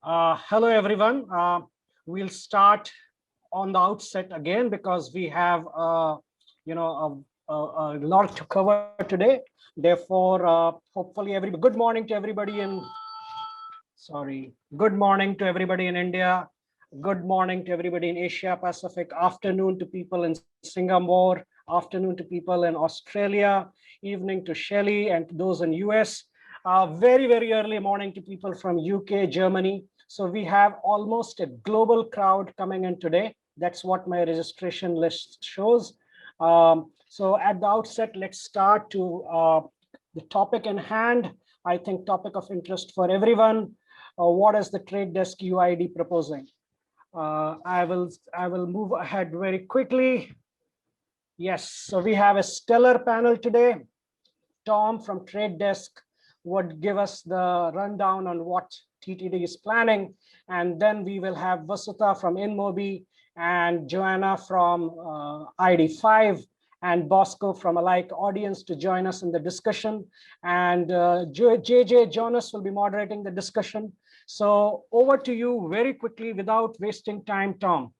Hello, everyone. We'll start on the outset again because we have, a lot to cover today. Therefore, hopefully, good morning to everybody good morning to everybody in India. Good morning to everybody in Asia Pacific. Afternoon to people in Singapore. Afternoon to people in Australia. Evening to Shelley and those in US. Very early morning to people from UK, Germany. So we have almost a global crowd coming in today. That's what my registration list shows. So at the outset, let's start to the topic in hand. I think topic of interest for everyone. What is the Trade Desk UID proposing? I will move ahead very quickly. Yes, so we have a stellar panel today. Tom from Trade Desk would give us the rundown on what TTD is planning. And then we will have Vasudha from InMobi and Joanna from ID5 and Bosco from Alike Audience to join us in the discussion. And JJ Jonas will be moderating the discussion. So over to you very quickly without wasting time, Tom.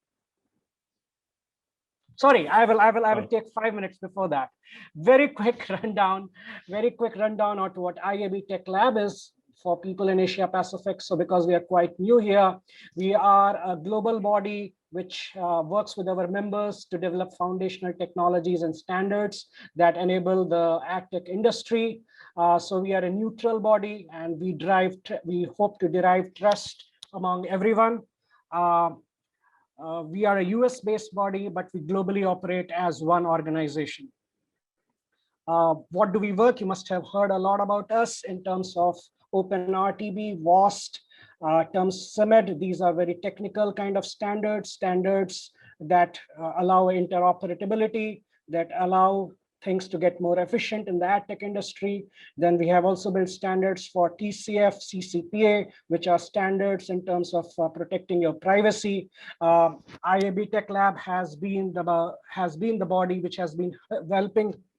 Sorry, I will take 5 minutes before that. Very quick rundown on to what IAB Tech Lab is for people in Asia Pacific. So because we are quite new here, we are a global body which works with our members to develop foundational technologies and standards that enable the ad tech industry. So we are a neutral body and we hope to derive trust among everyone. We are a US-based body, but we globally operate as one organization. What do we work? You must have heard a lot about us in terms of OpenRTB, WAST, terms CIMED. These are very technical kind of standards that allow interoperability, that allow things to get more efficient in the ad tech industry. Then we have also built standards for TCF, CCPA, which are standards in terms of protecting your privacy. IAB Tech Lab has been the body which has been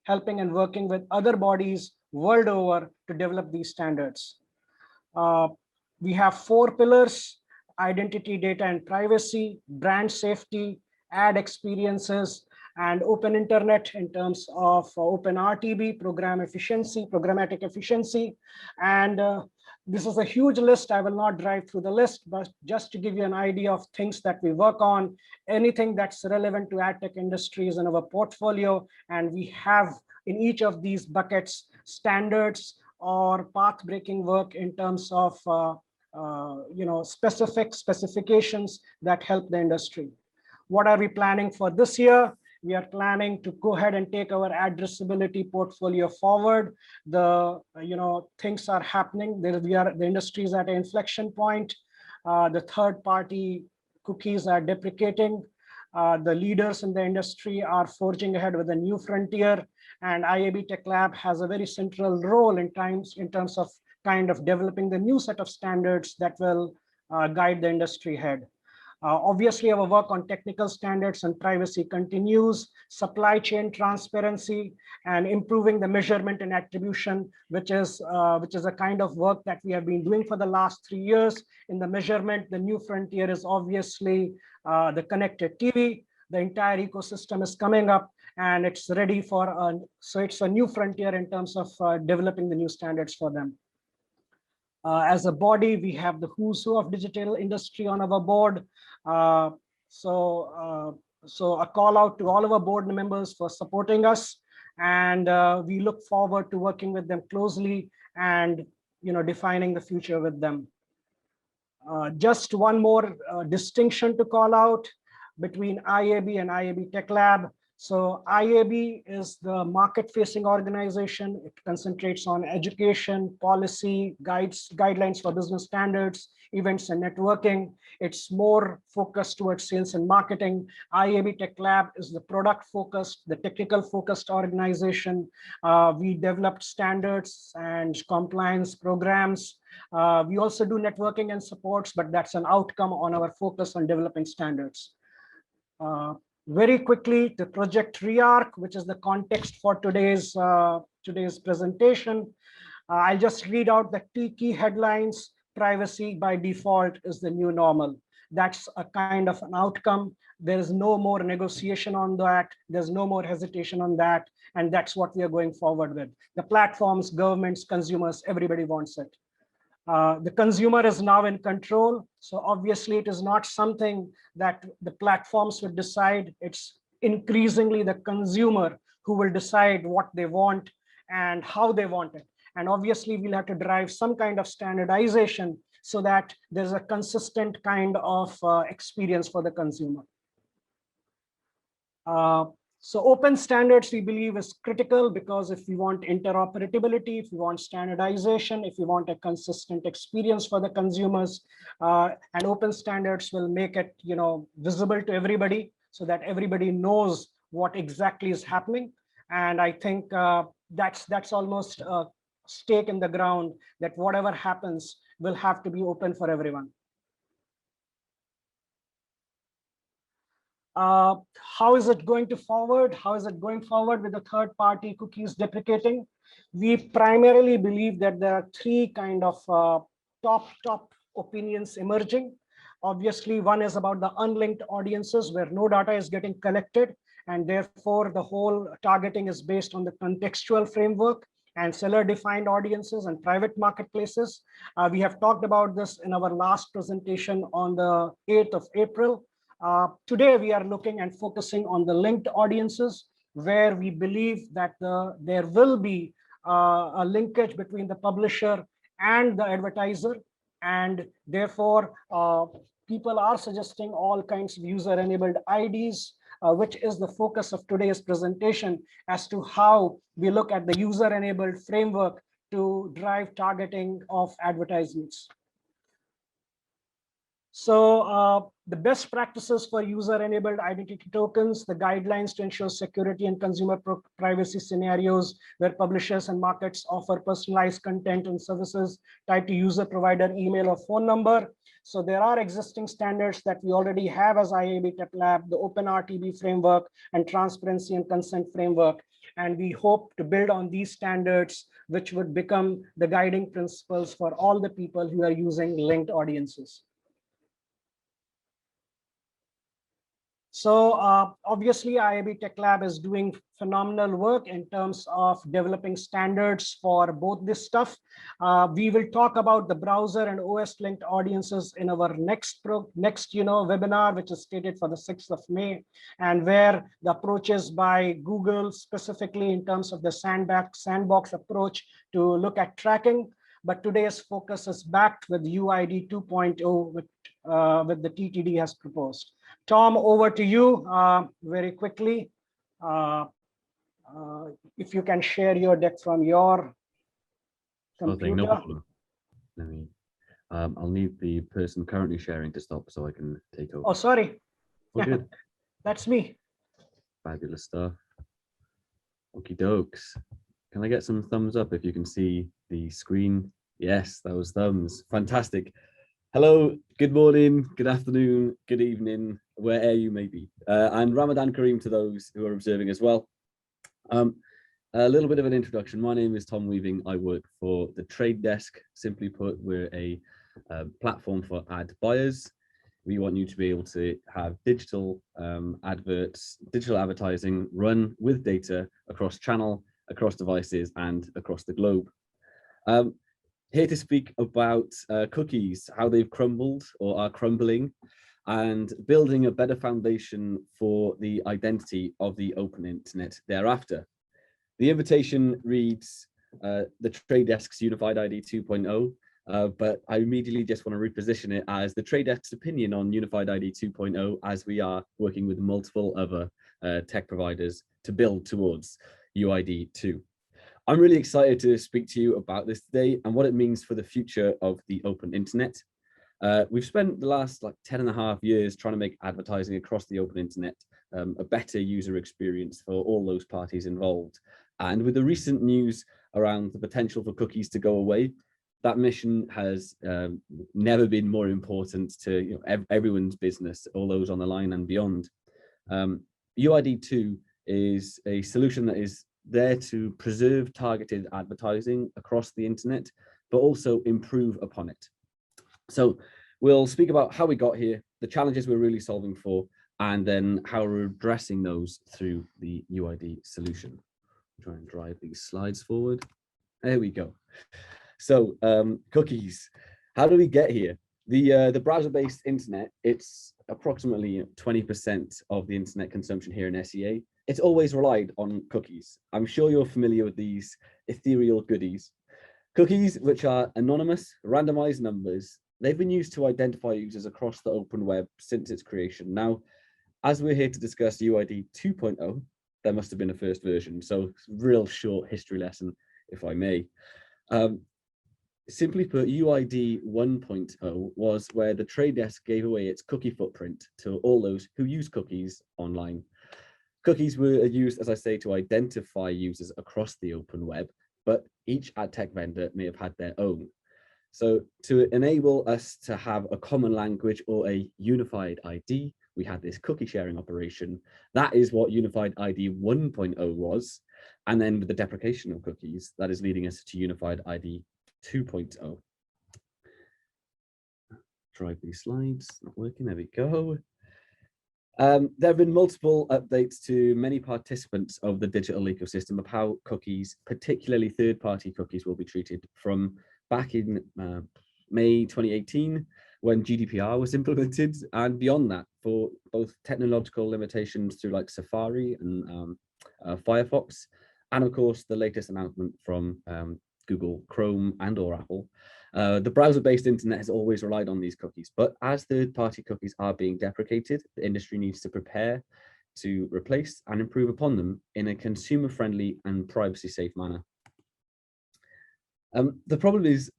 helping and working with other bodies world over to develop these standards. We have 4 pillars: identity, data, and privacy, brand safety, ad experiences, and open internet in terms of OpenRTB, programmatic efficiency. And this is a huge list. I will not drive through the list, but just to give you an idea of things that we work on, anything that's relevant to ad tech industries in our portfolio. And we have in each of these buckets standards or path breaking work in terms of specifications that help the industry. What are we planning for this year? We are planning to go ahead and take our addressability portfolio forward. Things are happening. The industry is at an inflection point. The third-party cookies are deprecating. The leaders in the industry are forging ahead with a new frontier, and IAB Tech Lab has a very central role in terms of kind of developing the new set of standards that will guide the industry ahead. Obviously, our work on technical standards and privacy continues. Supply chain transparency and improving the measurement and attribution, which is a kind of work that we have been doing for the last 3 years. In the measurement, the new frontier is obviously the connected TV. The entire ecosystem is coming up, and it's ready for so it's a new frontier in terms of developing the new standards for them. As a body, we have the who's who of digital industry on our board. So a call out to all of our board members for supporting us, and we look forward to working with them closely and defining the future with them. Just one more distinction to call out between IAB and IAB Tech Lab. So IAB is the market-facing organization. It concentrates on education, policy, guidelines for business standards, events and networking. It's more focused towards sales and marketing. IAB Tech Lab is the product-focused, the technical-focused organization. We developed standards and compliance programs. We also do networking and supports, but that's an outcome on our focus on developing standards. Very quickly, the project Rearc, which is the context for today's presentation. I'll just read out the key headlines. privacy by default is the new normal. That's a kind of an outcome. There is no more negotiation on that. There's no more hesitation on that. And that's what we are going forward with. The platforms, governments, consumers, everybody wants it. The consumer is now in control. So obviously it is not something that the platforms would decide. It's increasingly the consumer who will decide what they want and how they want it. And obviously we'll have to drive some kind of standardization so that there's a consistent kind of experience for the consumer. So open standards, we believe, is critical, because if we want interoperability, if we want standardization, if we want a consistent experience for the consumers, and open standards will make it, visible to everybody so that everybody knows what exactly is happening. And I think that's almost a stake in the ground that whatever happens will have to be open for everyone. How is it going to forward? How is it going forward with the third-party cookies deprecating? We primarily believe that there are three kind of top opinions emerging. Obviously, one is about the unlinked audiences where no data is getting collected, and therefore the whole targeting is based on the contextual framework and seller-defined audiences and private marketplaces. We have talked about this in our last presentation on the 8th of April. Today, we are looking and focusing on the linked audiences, where we believe that there will be a linkage between the publisher and the advertiser. And therefore, people are suggesting all kinds of user-enabled IDs, which is the focus of today's presentation, as to how we look at the user-enabled framework to drive targeting of advertisements. So the best practices for user-enabled identity tokens, the guidelines to ensure security and consumer privacy scenarios where publishers and markets offer personalized content and services tied to user provider email or phone number. So there are existing standards that we already have as IAB Tech Lab, the OpenRTB framework and transparency and consent framework. And we hope to build on these standards, which would become the guiding principles for all the people who are using linked audiences. So obviously, IAB Tech Lab is doing phenomenal work in terms of developing standards for both this stuff. We will talk about the browser and OS linked audiences in our next webinar, which is stated for the 6th of May, and where the approaches by Google, specifically in terms of the sandbox approach to look at tracking. But today's focus is backed with UID 2.0, with the TTD has proposed. Tom, over to you very quickly. If you can share your deck from your computer. No problem. Let me, I'll need the person currently sharing to stop so I can take over. Oh, sorry. Oh, good. That's me. Fabulous stuff. Okie dokes. Can I get some thumbs up if you can see the screen? Yes, those thumbs. Fantastic. Hello, good morning, good afternoon, good evening, wherever you may be. And Ramadan Kareem to those who are observing as well. A little bit of an introduction. My name is Tom Weaving. I work for the Trade Desk. Simply put, we're a platform for ad buyers. We want you to be able to have digital adverts, digital advertising run with data across channel, across devices, and across the globe. Here to speak about cookies, how they've crumbled or are crumbling, and building a better foundation for the identity of the open internet thereafter. The invitation reads the Trade Desk's Unified ID 2.0, but I immediately just want to reposition it as the Trade Desk's opinion on Unified ID 2.0, as we are working with multiple other tech providers to build towards UID 2. I'm really excited to speak to you about this today and what it means for the future of the open internet. We've spent the last 10.5 years trying to make advertising across the open internet a better user experience for all those parties involved. And with the recent news around the potential for cookies to go away, that mission has never been more important to everyone's business, all those on the line and beyond. UID 2 is a solution that is there to preserve targeted advertising across the internet, but also improve upon it. So we'll speak about how we got here, the challenges we're really solving for, and then how we're addressing those through the UID solution. Try and drive these slides forward. There we go. So cookies, how do we get here? The browser-based internet, it's approximately 20% of the internet consumption here in SEA. It's always relied on cookies. I'm sure you're familiar with these ethereal goodies. Cookies, which are anonymous, randomized numbers, they've been used to identify users across the open web since its creation. Now, as we're here to discuss UID 2.0, there must have been a first version. So real short history lesson, if I may. Simply put, UID 1.0 was where the Trade Desk gave away its cookie footprint to all those who use cookies online. Cookies were used, as I say, to identify users across the open web, but each ad tech vendor may have had their own. So to enable us to have a common language or a unified ID, we had this cookie sharing operation. That is what Unified ID 1.0 was. And then with the deprecation of cookies, that is leading us to Unified ID 2.0. Drive these slides, not working, there we go. There have been multiple updates to many participants of the digital ecosystem of how cookies, particularly third-party cookies, will be treated from back in May 2018, when GDPR was implemented, and beyond that, for both technological limitations through like Safari and Firefox, and of course, the latest announcement from Google Chrome and or Apple. The browser-based internet has always relied on these cookies, but as third-party cookies are being deprecated, the industry needs to prepare to replace and improve upon them in a consumer-friendly and privacy-safe manner. The problem is,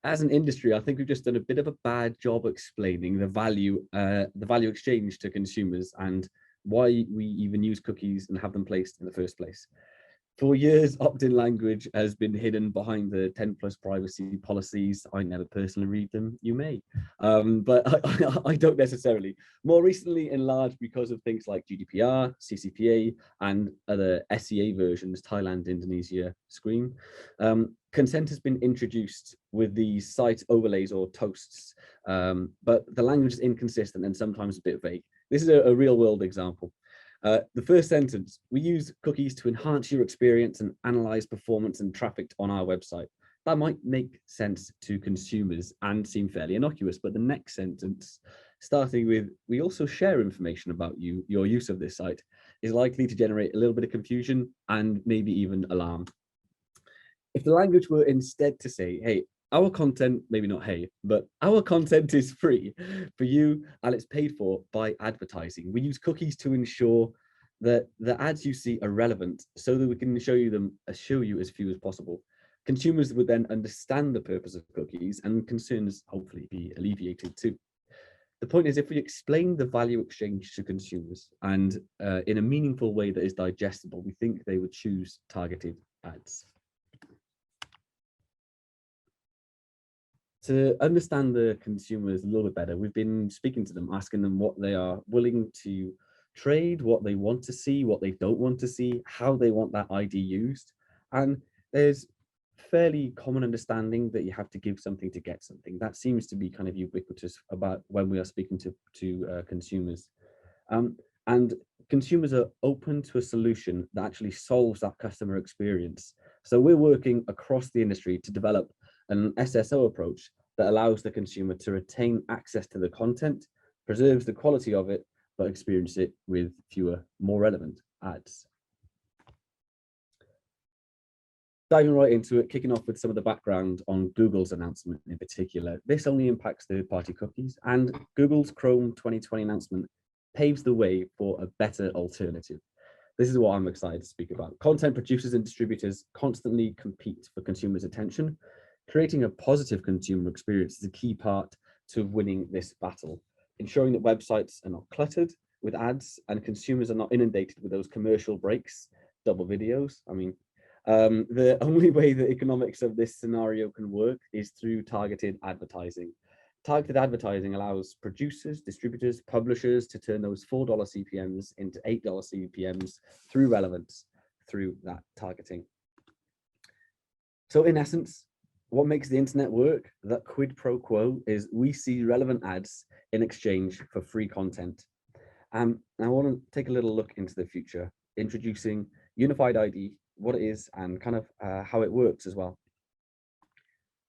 as an industry, I think we've just done a bit of a bad job explaining the value exchange to consumers and why we even use cookies and have them placed in the first place. For years, opt-in language has been hidden behind the 10+ privacy policies. I never personally read them, you may, but I don't necessarily. More recently, in large because of things like GDPR, CCPA, and other SEA versions, Thailand, Indonesia, Scream, consent has been introduced with these site overlays or toasts, but the language is inconsistent and sometimes a bit vague. This is a real-world example. The first sentence, we use cookies to enhance your experience and analyze performance and traffic on our website. That might make sense to consumers and seem fairly innocuous, but the next sentence, starting with, we also share information about you, your use of this site, is likely to generate a little bit of confusion and maybe even alarm. If the language were instead to say, hey, our content, maybe not hey, but our content is free for you and it's paid for by advertising. We use cookies to ensure that the ads you see are relevant so that we can show you as few as possible. Consumers would then understand the purpose of cookies and concerns hopefully be alleviated too. The point is, if we explain the value exchange to consumers and in a meaningful way that is digestible, we think they would choose targeted ads. To understand the consumers a little bit better, we've been speaking to them, asking them what they are willing to trade, what they want to see, what they don't want to see, how they want that ID used. And there's fairly common understanding that you have to give something to get something. That seems to be kind of ubiquitous about when we are speaking to consumers. And consumers are open to a solution that actually solves that customer experience. So we're working across the industry to develop an SSO approach that allows the consumer to retain access to the content, preserves the quality of it, but experience it with fewer, more relevant ads. Diving right into it, kicking off with some of the background on Google's announcement in particular. This only impacts third-party cookies, and Google's Chrome 2020 announcement paves the way for a better alternative. This is what I'm excited to speak about. Content producers and distributors constantly compete for consumers' attention. Creating a positive consumer experience is a key part to winning this battle, ensuring that websites are not cluttered with ads and consumers are not inundated with those commercial breaks, double videos. I mean, the only way the economics of this scenario can work is through targeted advertising. Targeted advertising allows producers, distributors, publishers to turn those $4 CPMs into $8 CPMs through relevance, through that targeting. So in essence, what makes the internet work? That quid pro quo is we see relevant ads in exchange for free content. I want to take a little look into the future, introducing Unified ID, what it is, and kind of how it works as well.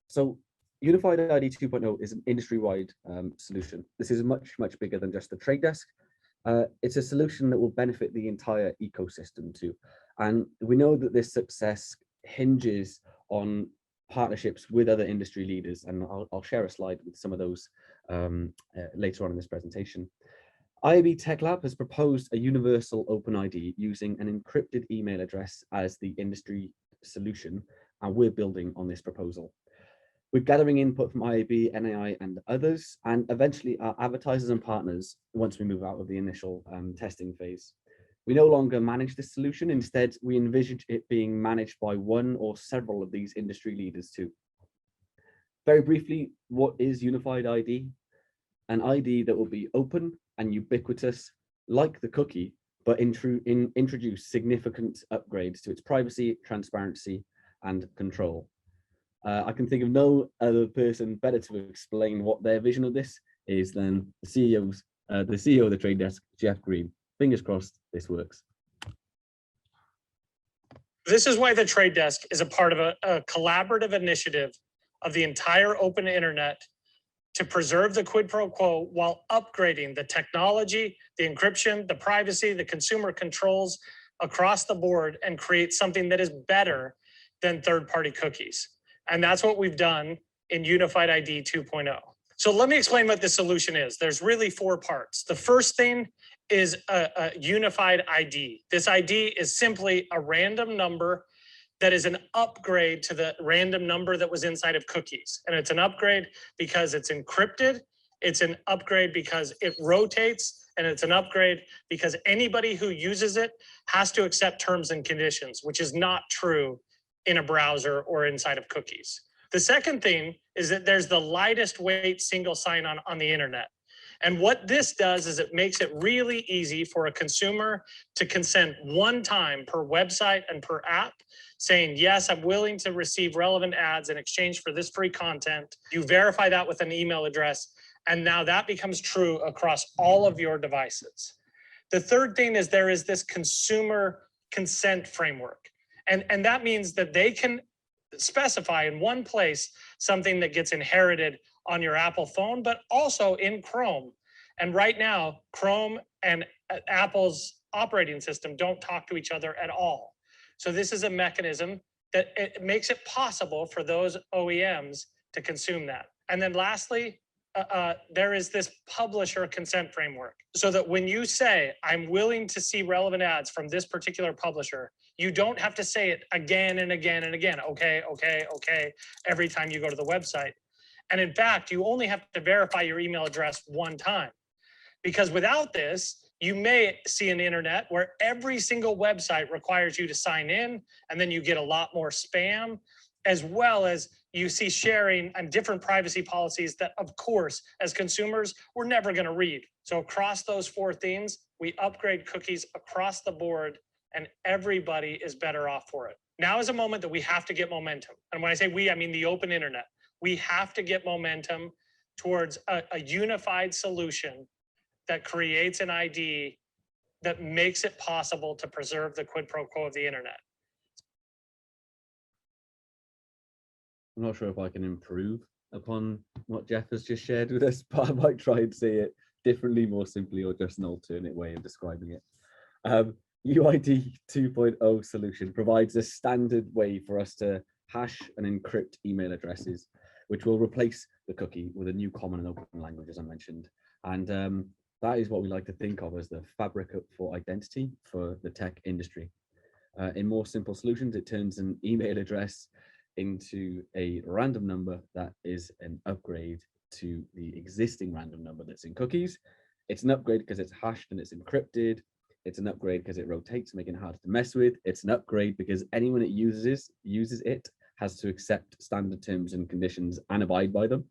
So Unified ID 2.0 is an industry-wide solution. This is much bigger than just the Trade Desk. It's a solution that will benefit the entire ecosystem too. And we know that this success hinges on partnerships with other industry leaders. And I'll share a slide with some of those later on in this presentation. IAB Tech Lab has proposed a universal open ID using an encrypted email address as the industry solution, and we're building on this proposal. We're gathering input from IAB, NAI, and others, and eventually our advertisers and partners once we move out of the initial testing phase. We no longer manage this solution. Instead, we envisage it being managed by one or several of these industry leaders too. Very briefly, what is Unified ID? An ID that will be open and ubiquitous, like the cookie, but introduce significant upgrades to its privacy, transparency, and control. I can think of no other person better to explain what their vision of this is than the CEO of the Trade Desk, Jeff Green. Fingers crossed this works. This is why the Trade Desk is a part of a collaborative initiative of the entire open internet to preserve the quid pro quo while upgrading the technology, the encryption, the privacy, the consumer controls across the board and create something that is better than third-party cookies. And that's what we've done in Unified ID 2.0. So let me explain what the solution is. There's really 4 parts. The first thing is a unified ID. This ID is simply a random number that is an upgrade to the random number that was inside of cookies. And it's an upgrade because it's encrypted. It's an upgrade because it rotates. And it's an upgrade because anybody who uses it has to accept terms and conditions, which is not true in a browser or inside of cookies. The second thing is that there's the lightest weight single sign-on on the internet. And what this does is it makes it really easy for a consumer to consent one time per website and per app, saying, yes, I'm willing to receive relevant ads in exchange for this free content. You verify that with an email address, and now that becomes true across all of your devices. The third thing is there is this consumer consent framework. And that means that they can specify in one place something that gets inherited on your Apple phone, but also in Chrome. And right now, Chrome and Apple's operating system don't talk to each other at all. So this is a mechanism that it makes it possible for those OEMs to consume that. And then lastly, there is this publisher consent framework so that when you say, I'm willing to see relevant ads from this particular publisher, you don't have to say it again and again and again. Okay, okay, okay, every time you go to the website. And in fact, you only have to verify your email address one time. Because without this, you may see an internet where every single website requires you to sign in, and then you get a lot more spam, as well as you see sharing and different privacy policies that, of course, as consumers, we're never going to read. So across those 4 themes, we upgrade cookies across the board, and everybody is better off for it. Now is a moment that we have to get momentum. And when I say we, I mean the open internet. We have to get momentum towards a unified solution that creates an ID that makes it possible to preserve the quid pro quo of the internet. I'm not sure if I can improve upon what Jeff has just shared with us, but I might try and say it differently, more simply, or just an alternate way of describing it. UID 2.0 solution provides a standard way for us to hash and encrypt email addresses, which will replace the cookie with a new common and open language, as I mentioned. And that is what we like to think of as the fabric for identity for the tech industry. In more simple solutions, it turns an email address into a random number that is an upgrade to the existing random number that's in cookies. It's an upgrade because it's hashed and it's encrypted. It's an upgrade because it rotates, making it harder to mess with. It's an upgrade because anyone that uses it has to accept standard terms and conditions and abide by them.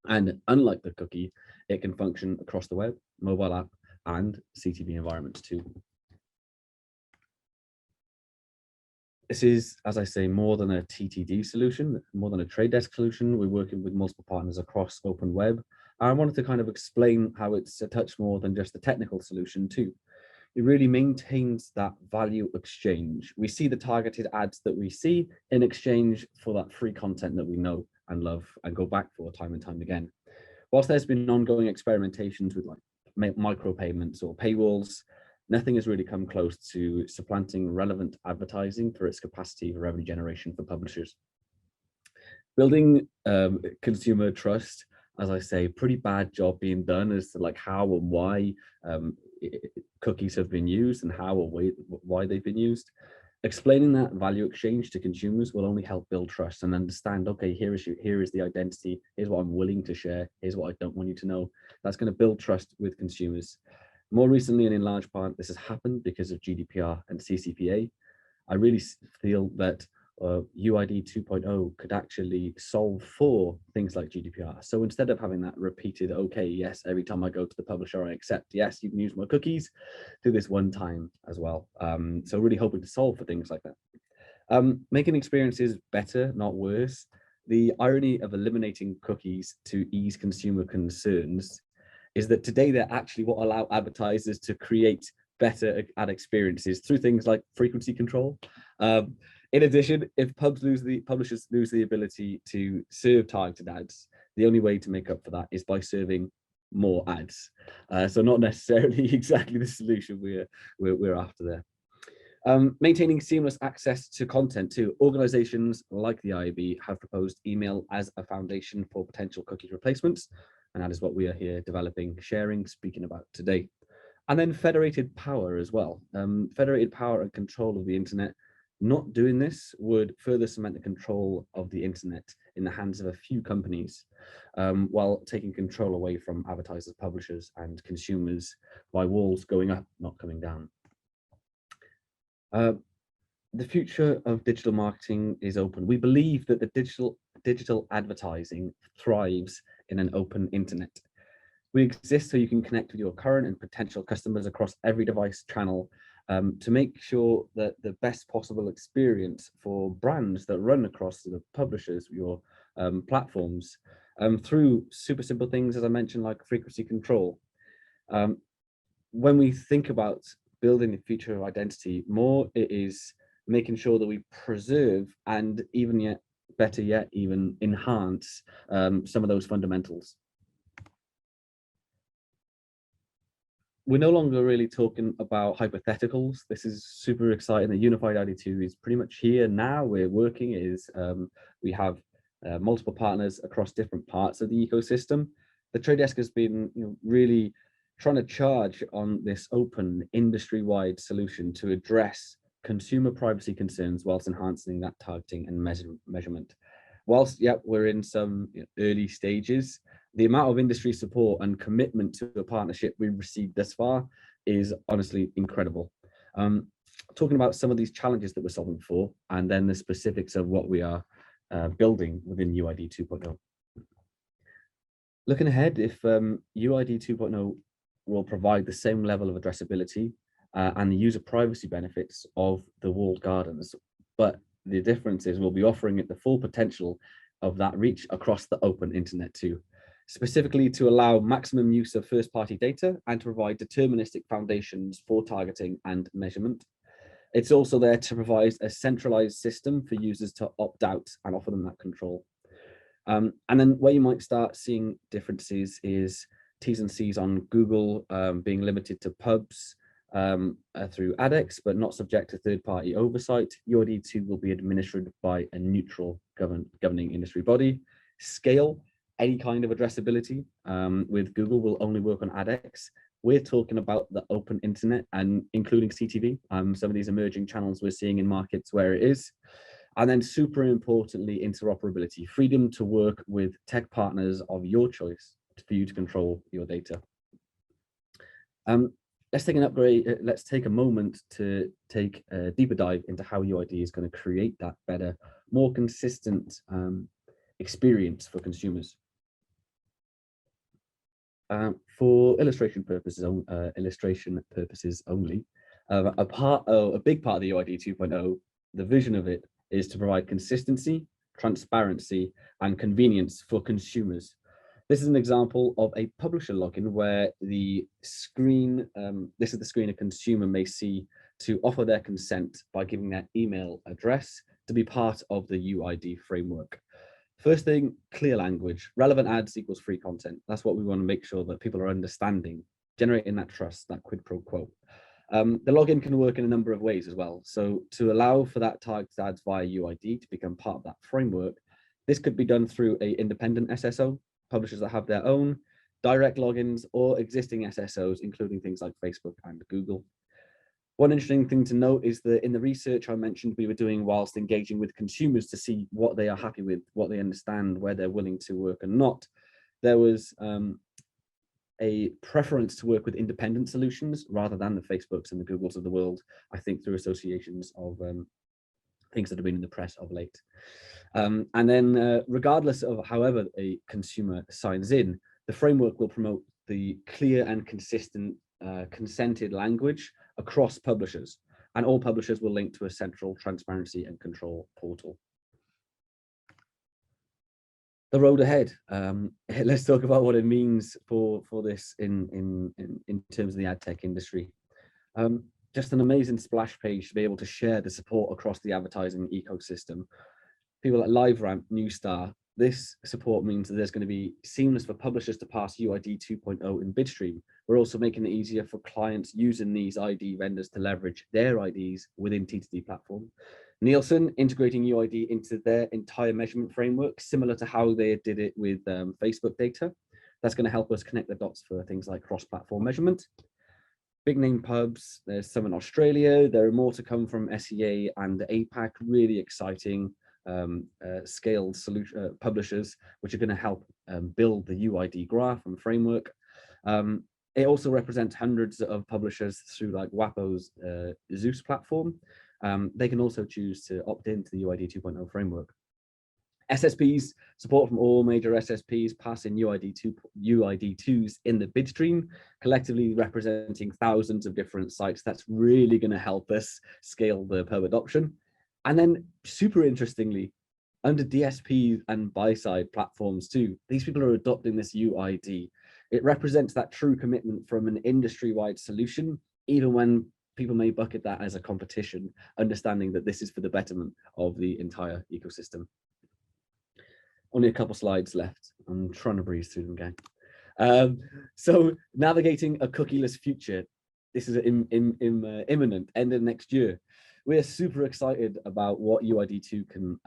And unlike the cookie, it can function across the web, mobile app, and CTV environments too. This is, as I say, more than a TTD solution, more than a trade desk solution. We're working with multiple partners across open web. I wanted to kind of explain how it's a touch more than just a technical solution too. It really maintains that value exchange. We see the targeted ads that we see in exchange for that free content that we know and love and go back for time and time again. Whilst there's been ongoing experimentations with like micropayments or paywalls, nothing has really come close to supplanting relevant advertising for its capacity for revenue generation for publishers. Building consumer trust, as I say, pretty bad job being done as to like how and why cookies have been used and how or why they've been used. Explaining that value exchange to consumers will only help build trust and understand, okay, here is the identity, here's what I'm willing to share, here's what I don't want you to know. That's going to build trust with consumers. More recently, and in large part, this has happened because of GDPR and CCPA. I really feel that UID 2.0 could actually solve for things like GDPR. So instead of having that repeated, okay, yes, every time I go to the publisher, I accept, yes, you can use my cookies, do this one time as well. So really hoping to solve for things like that. Making experiences better, not worse. The irony of eliminating cookies to ease consumer concerns is that today they're actually what allow advertisers to create better ad experiences through things like frequency control. In addition, if publishers lose the ability to serve targeted ads, the only way to make up for that is by serving more ads. So not necessarily exactly the solution we're after there. Maintaining seamless access to content too. Organizations like the IAB have proposed email as a foundation for potential cookie replacements. And that is what we are here developing, sharing, speaking about today. And then federated power as well. Federated power and control of the internet. Not doing this would further cement the control of the internet in the hands of a few companies, while taking control away from advertisers, publishers, and consumers by walls going up, not coming down. The future of digital marketing is open. We believe that the digital advertising thrives in an open internet. We exist so you can connect with your current and potential customers across every device channel, to make sure that the best possible experience for brands that run across the publishers, your platforms, through super simple things, as I mentioned, like frequency control. When we think about building the future of identity, more it is making sure that we preserve and even better yet, even enhance some of those fundamentals. We're no longer really talking about hypotheticals. This is super exciting. The Unified ID2 is pretty much here now. We're working we have multiple partners across different parts of the ecosystem. The Trade Desk has been really trying to charge on this open industry-wide solution to address consumer privacy concerns whilst enhancing that targeting and measurement. Whilst, we're in some early stages, the amount of industry support and commitment to a partnership we've received thus far is honestly incredible. Talking about some of these challenges that we're solving for, and then the specifics of what we are building within UID 2.0. Looking ahead, if UID 2.0 will provide the same level of addressability and the user privacy benefits of the walled gardens, but the difference is we'll be offering it the full potential of that reach across the open internet too, specifically to allow maximum use of first-party data and to provide deterministic foundations for targeting and measurement. It's also there to provide a centralized system for users to opt out and offer them that control. And then where you might start seeing differences is T's and C's on Google being limited to pubs through AdX, but not subject to third-party oversight. UID2 will be administered by a neutral governing industry body. Scale, any kind of addressability with Google will only work on AdX. We're talking about the open internet and including CTV, some of these emerging channels we're seeing in markets where it is. And then super importantly, interoperability, freedom to work with tech partners of your choice for you to control your data. Let's take a moment to take a deeper dive into how UID is going to create that better, more consistent experience for consumers. For illustration purposes only, a big part of the UID 2.0 the vision of it is to provide consistency, transparency, and convenience for consumers. This is an example of a publisher login where the screen, this is the screen a consumer may see to offer their consent by giving their email address to be part of the UID framework. First thing, clear language. Relevant ads equals free content. That's what we want to make sure that people are understanding, generating that trust, that quid pro quo. The login can work in a number of ways as well. So to allow for that targeted ads via UID to become part of that framework, this could be done through an independent SSO, publishers that have their own, direct logins, or existing SSOs, including things like Facebook and Google. One interesting thing to note is that in the research I mentioned we were doing whilst engaging with consumers to see what they are happy with, what they understand, where they're willing to work and not, there was a preference to work with independent solutions rather than the Facebooks and the Googles of the world, I think through associations of things that have been in the press of late. And then regardless of however a consumer signs in, the framework will promote the clear and consistent consented language across publishers, and all publishers will link to a central transparency and control portal. The road ahead. Let's talk about what it means for this in terms of the ad tech industry. Just an amazing splash page to be able to share the support across the advertising ecosystem. People at LiveRamp, Newstar, this support means that there's going to be seamless for publishers to pass UID 2.0 in Bidstream. We're also making it easier for clients using these ID vendors to leverage their IDs within T2D platform. Nielsen integrating UID into their entire measurement framework, similar to how they did it with Facebook data. That's going to help us connect the dots for things like cross-platform measurement. Big name pubs, there's some in Australia. There are more to come from SEA and APAC, really exciting scaled solution publishers, which are going to help build the UID graph and framework. It also represents hundreds of publishers through like WAPO's Zeus platform. They can also choose to opt into the UID 2.0 framework. SSPs, support from all major SSPs passing UID2s in the Bidstream, collectively representing thousands of different sites. That's really going to help us scale the pub adoption. And then super interestingly, under DSP and buy-side platforms too, these people are adopting this UID. It represents that true commitment from an industry-wide solution, even when people may bucket that as a competition, understanding that this is for the betterment of the entire ecosystem. Only a couple slides left. I'm trying to breeze through them, gang. So navigating a cookieless future. This is imminent, end of next year. We're super excited about what UID2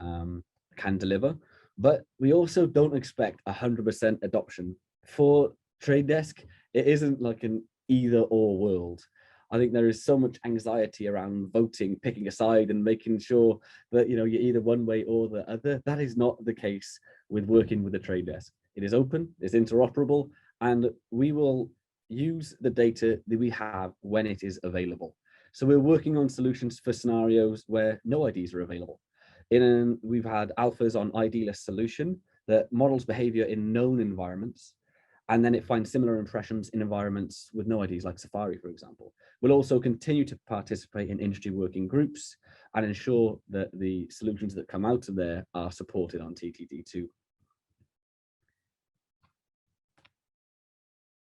can deliver, but we also don't expect 100% adoption. For Trade Desk, it isn't like an either or world. I think there is so much anxiety around voting, picking a side and making sure that you're either one way or the other. That is not the case with working with the Trade Desk. It is open, it's interoperable, and we will use the data that we have when it is available. So we're working on solutions for scenarios where no IDs are available. We've had alphas on ID-less solution that models behavior in known environments, and then it finds similar impressions in environments with no IDs, like Safari, for example. We'll also continue to participate in industry working groups and ensure that the solutions that come out of there are supported on TTD2.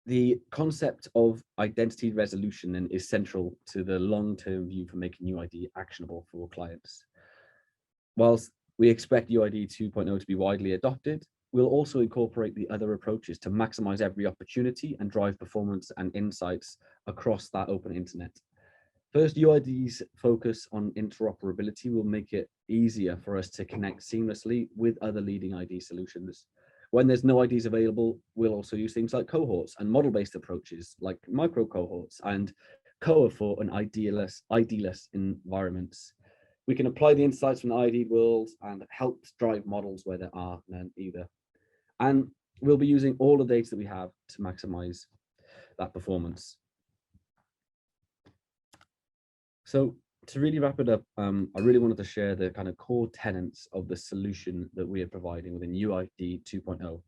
The concept of identity resolution then is central to the long-term view for making UID actionable for clients. Whilst we expect UID 2.0 to be widely adopted, we'll also incorporate the other approaches to maximize every opportunity and drive performance and insights across that open internet. First, UID's focus on interoperability will make it easier for us to connect seamlessly with other leading ID solutions. When there's no IDs available, we'll also use things like cohorts and model-based approaches like micro cohorts and COA for an ID-less environments. We can apply the insights from the ID world and help drive models where there are none either. And we'll be using all the data that we have to maximize that performance. So to really wrap it up, I really wanted to share the kind of core tenets of the solution that we are providing within UID 2.0.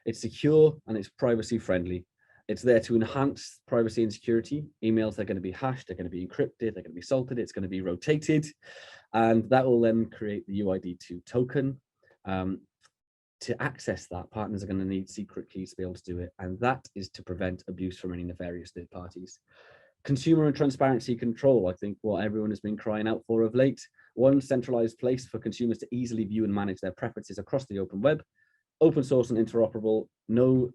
It's secure and it's privacy friendly. It's there to enhance privacy and security. Emails are going to be hashed, they're going to be encrypted, they're going to be salted, it's going to be rotated. And that will then create the UID2 token. To access that, partners are going to need secret keys to be able to do it. And that is to prevent abuse from any nefarious third parties. Consumer and transparency control, I think what everyone has been crying out for of late. One centralized place for consumers to easily view and manage their preferences across the open web. Open source and interoperable, no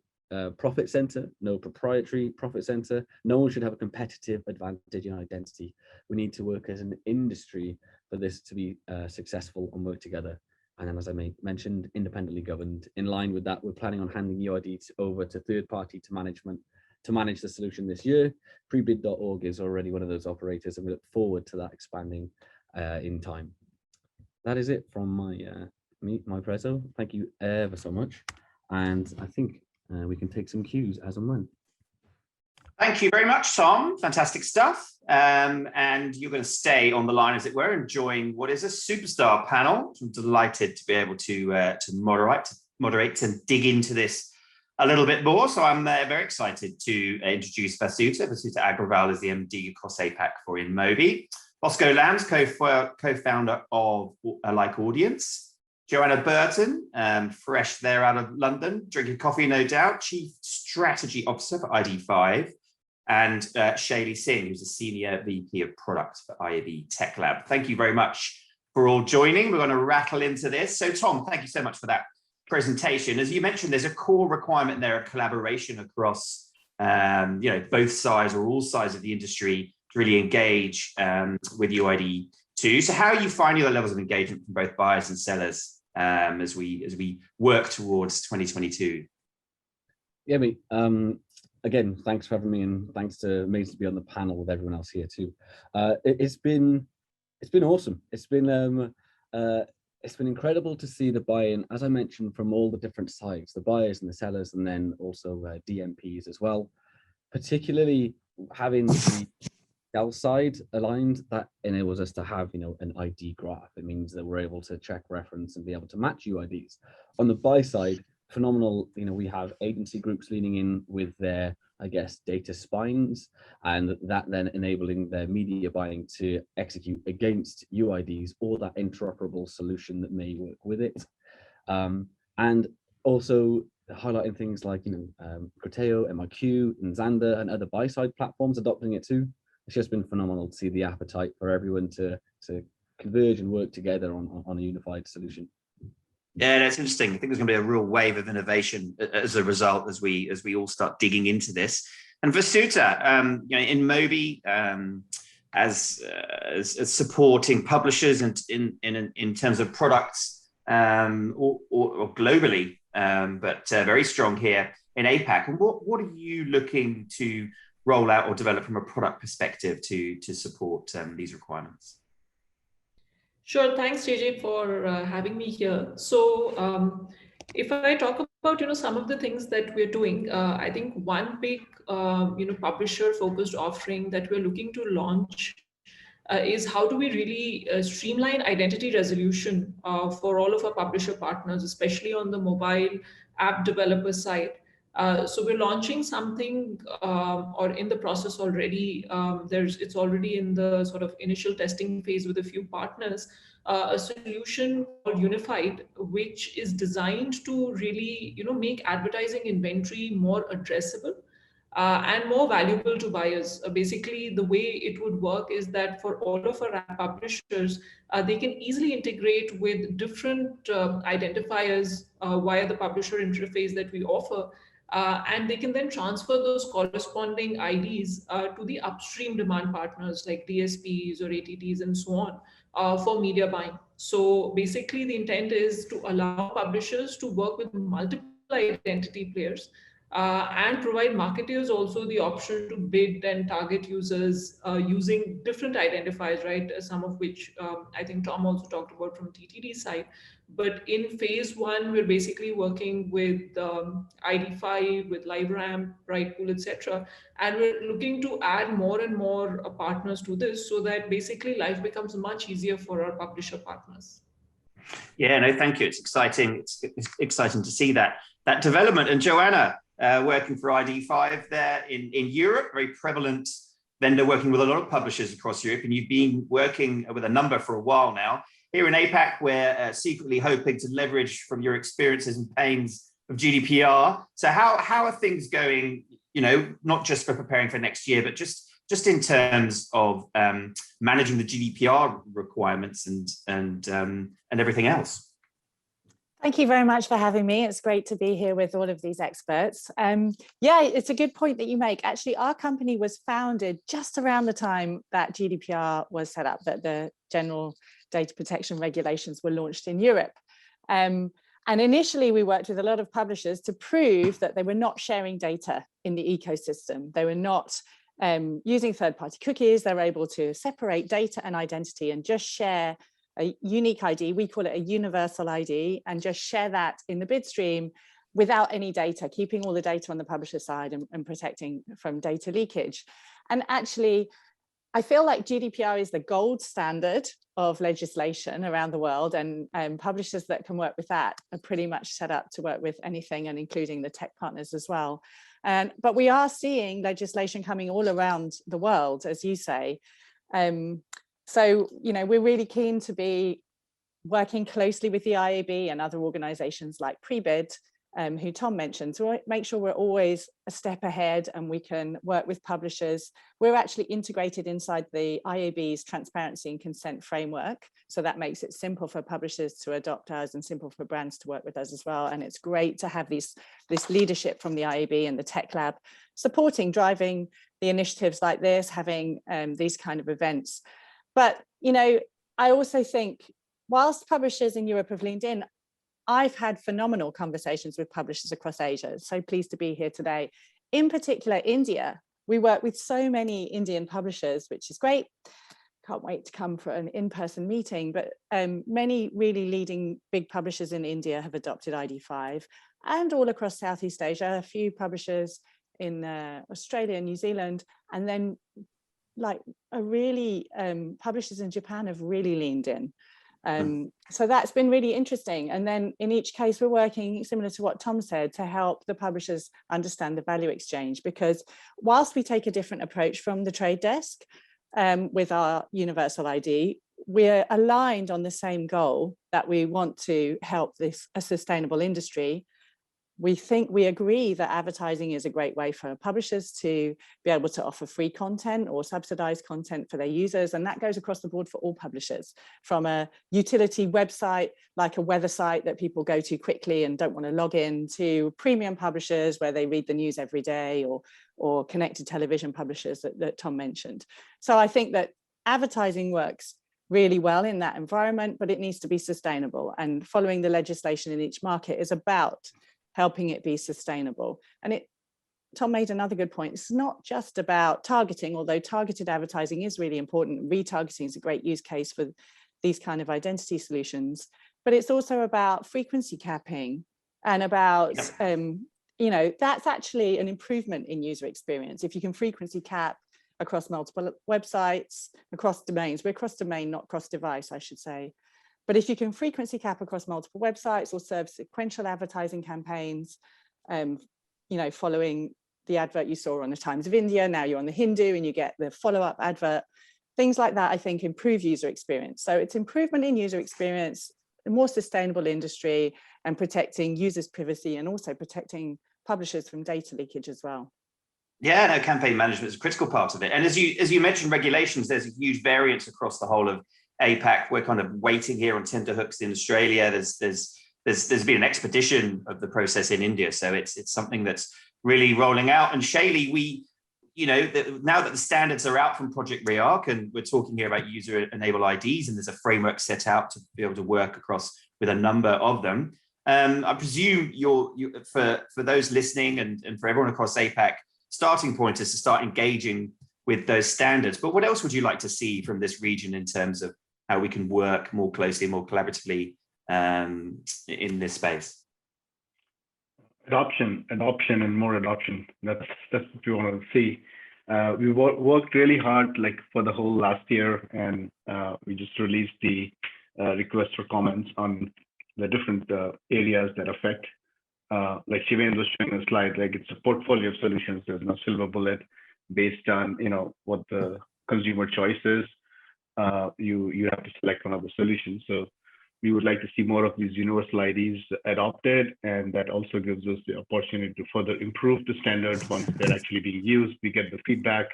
profit center, no proprietary profit center. No one should have a competitive advantage in identity. We need to work as an industry for this to be successful and work together. And then, as I mentioned, independently governed. In line with that, we're planning on handing UID over to third party to management to manage the solution this year. Prebid.org is already one of those operators, and we look forward to that expanding in time. That is it from my preso. Thank you ever so much. And I think we can take some cues as and when. Thank you very much, Tom. Fantastic stuff. And you're going to stay on the line, as it were, and join what is a superstar panel. I'm delighted to be able to moderate and dig into this a little bit more. So I'm very excited to introduce Vasuta. Vasuta Agrawal is the MD across APAC for InMobi. Bosco Lambs, co-founder of Like Audience. Joanna Burton, fresh there out of London, drinking coffee, no doubt, Chief Strategy Officer for ID5. And Shaylee Singh, who's a Senior VP of Product for IAB Tech Lab. Thank you very much for all joining. We're going to rattle into this. So Tom, thank you so much for that presentation. As you mentioned, there's a core requirement there of collaboration across both sides or all sides of the industry to really engage with UID2. So how are you finding the levels of engagement from both buyers and sellers as we work towards 2022? Yeah, again, thanks for having me, and thanks to me to be on the panel with everyone else here too. It's been awesome. It's been incredible to see the buy-in, as I mentioned, from all the different sides, the buyers and the sellers, and then also DMPs as well. Particularly having the sell side aligned, that enables us to have an ID graph. It means that we're able to check reference and be able to match UIDs. On the buy side, phenomenal. We have agency groups leaning in with their, I guess, data spines, and that then enabling their media buying to execute against UIDs or that interoperable solution that may work with it. And also highlighting things like, Criteo, MIQ, and Xander, and other buy-side platforms adopting it too. It's just been phenomenal to see the appetite for everyone to converge and work together on a unified solution. Yeah, that's interesting. I think there's going to be a real wave of innovation as a result as we all start digging into this. And Vasuta, InMobi, as supporting publishers and in terms of products or globally, but very strong here in APAC. And what are you looking to roll out or develop from a product perspective to support these requirements? Sure. Thanks, JJ, for having me here. So if I talk about, some of the things that we're doing, I think one big, publisher-focused offering that we're looking to launch is how do we really streamline identity resolution for all of our publisher partners, especially on the mobile app developer side. So we're launching something or in the process already. It's already in the sort of initial testing phase with a few partners, a solution called Unified, which is designed to really, make advertising inventory more addressable and more valuable to buyers. Basically, the way it would work is that for all of our app publishers, they can easily integrate with different identifiers via the publisher interface that we offer. And they can then transfer those corresponding IDs to the upstream demand partners like DSPs or ATTs and so on for media buying. So basically the intent is to allow publishers to work with multiple identity players and provide marketers also the option to bid and target users using different identifiers, right? Some of which I think Tom also talked about from TTD side. But in phase one, we're basically working with ID5, with LiveRamp, Rightpool, etc. And we're looking to add more and more partners to this so that basically life becomes much easier for our publisher partners. Yeah, no, thank you. It's exciting. It's exciting to see that development. And Joanna, working for ID5 there in Europe, very prevalent vendor working with a lot of publishers across Europe, and you've been working with a number for a while now. Here in APAC, we're secretly hoping to leverage from your experiences and pains of GDPR. So how are things going, you know, not just for preparing for next year, but just in terms of managing the GDPR requirements and everything else? Thank you very much for having me. It's great to be here with all of these experts. Yeah, it's a good point that you make. Actually, our company was founded just around the time that GDPR was set up, that the General Data Protection Regulations were launched in Europe. And initially, we worked with a lot of publishers to prove that they were not sharing data in the ecosystem. They were not using third-party cookies. They were able to separate data and identity and just share a unique ID, we call it a universal ID, and just share that in the bid stream without any data, keeping all the data on the publisher side and protecting from data leakage. And actually, I feel like GDPR is the gold standard of legislation around the world, and publishers that can work with that are pretty much set up to work with anything, and including the tech partners as well. But we are seeing legislation coming all around the world, as you say. So, you know, we're really keen to be working closely with the IAB and other organizations like Prebid, who Tom mentioned, to make sure we're always a step ahead and we can work with publishers. We're actually integrated inside the IAB's transparency and consent framework. So that makes it simple for publishers to adopt us and simple for brands to work with us as well. And it's great to have this leadership from the IAB and the Tech Lab supporting, driving the initiatives like this, having these kind of events. But, you know, I also think whilst publishers in Europe have leaned in, I've had phenomenal conversations with publishers across Asia. So pleased to be here today. In particular, India. We work with so many Indian publishers, which is great. Can't wait to come for an in-person meeting, but many really leading big publishers in India have adopted ID5, and all across Southeast Asia, a few publishers in Australia and New Zealand, and then like publishers in Japan have really leaned in. So that's been really interesting. And then in each case, we're working similar to what Tom said to help the publishers understand the value exchange, because whilst we take a different approach from the Trade Desk with our universal ID, we're aligned on the same goal that we want to help a sustainable industry. We agree that advertising is a great way for publishers to be able to offer free content or subsidized content for their users. And that goes across the board for all publishers, from a utility website, like a weather site that people go to quickly and don't want to log in, to premium publishers where they read the news every day, or connected television publishers that Tom mentioned. So I think that advertising works really well in that environment, but it needs to be sustainable. And following the legislation in each market is about helping it be sustainable. And Tom made another good point. It's not just about targeting, although targeted advertising is really important. Retargeting is a great use case for these kind of identity solutions, but it's also about frequency capping and about, you know, that's actually an improvement in user experience. If you can frequency cap across multiple websites, across domains, we're cross domain, not cross device, I should say. But if you can frequency cap across multiple websites or serve sequential advertising campaigns, you know, following the advert you saw on the Times of India, now you're on the Hindu and you get the follow-up advert, things like that, I think, improve user experience. So it's improvement in user experience, a more sustainable industry, and protecting users' privacy, and also protecting publishers from data leakage as well. Yeah, no, campaign management is a critical part of it. And as you mentioned, regulations, there's a huge variance across the whole of APAC. We're kind of waiting here on tenterhooks in Australia. There's been an expedition of the process in India, so it's something that's really rolling out. And Shaylee, now that the standards are out from Project Rearc, and we're talking here about user-enabled IDs, and there's a framework set out to be able to work across with a number of them. I presume for those listening and for everyone across APAC, starting point is to start engaging with those standards. But what else would you like to see from this region in terms of how we can work more closely, more collaboratively in this space? Adoption and more adoption. That's what we want to see. We worked really hard for the whole last year, and we just released the request for comments on the different areas that affect. Like Shiven was showing a slide, it's a portfolio of solutions. There's no silver bullet. based on what the consumer choice is. You have to select one of the solutions. So we would like to see more of these universal IDs adopted, and that also gives us the opportunity to further improve the standards once they're actually being used. We get the feedback